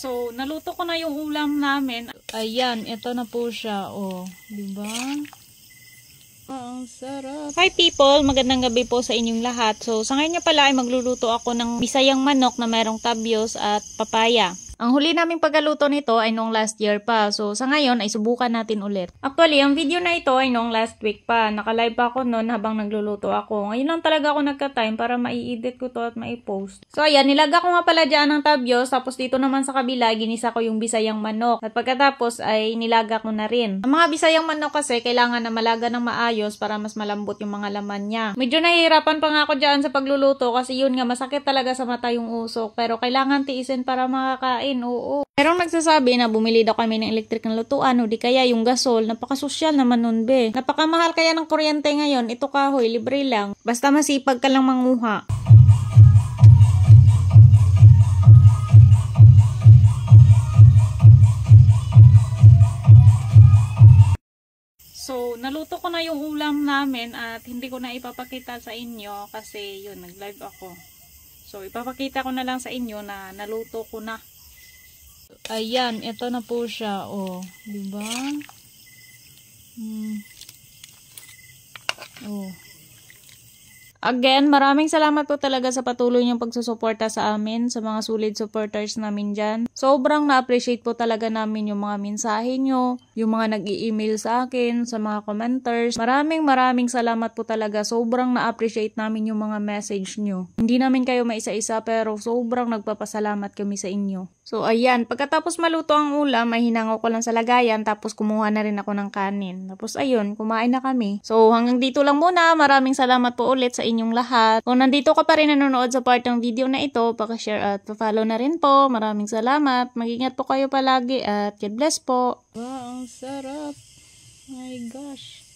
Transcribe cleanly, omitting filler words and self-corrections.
So, naluto ko na yung ulam namin. Ayan, ito na po siya. Oh, diba? Ang sarap. Hi people, magandang gabi po sa inyong lahat. So, sa ngayon nga pala ay magluluto ako ng bisayang manok na mayroong tabyos at papaya. Ang huli naming pagkaluto nito ay noong last year pa. So, sa ngayon ay subukan natin ulit. Actually, ang video na ito ay noong last week pa. Naka-live pa ako noon habang nagluluto ako. Ngayon lang talaga ako nagka-time para mai-edit ko to at mai-post. So, ayan, nilaga ko nga pala dyan ng tabyos. Tapos dito naman sa kabila, ginisa ko yung bisayang manok. At pagkatapos ay nilaga ko na rin. Ang mga bisayang manok kasi kailangan na malaga ng maayos para mas malambot yung mga laman niya. Medyo nahihirapan pa nga ako dyan sa pagluluto kasi yun nga, masakit talaga sa mata yung usok. Pero kailangan tiisin para makakain. Oo. Merong nagsasabi na bumili daw kami ng electric na lutuan o di kaya yung gasol. Napakasosyal naman nun be. Napakamahal kaya ng kuryente ngayon. Ito kahoy, libre lang. Basta masipag ka lang manguha. So, naluto ko na yung ulam namin at hindi ko na ipapakita sa inyo kasi yun, nag-live ako. So, ipapakita ko na lang sa inyo na naluto ko na. Ayan, ito na po siya. Oh, diba? Oh. Again, maraming salamat po talaga sa patuloy niyong pagsusuporta sa amin, sa mga solid supporters namin dyan. Sobrang na-appreciate po talaga namin yung mga mensahe nyo, yung mga nag-i-email sa akin, sa mga commenters. Maraming salamat po talaga. Sobrang na-appreciate namin yung mga message nyo. Hindi namin kayo maisa-isa pero sobrang nagpapasalamat kami sa inyo. So, ayan. Pagkatapos maluto ang ulam, ay hinango ko lang sa lagayan tapos kumuha na rin ako ng kanin. Tapos, ayun, kumain na kami. So, hanggang dito lang muna. Maraming salamat po ulit sa inyong lahat. Kung nandito ka pa rin nanonood sa part ng video na ito, paka-share at pa-follow na rin po. Maraming salamat. Mag-ingat po kayo palagi at God bless po. Wow, ang sarap. My gosh.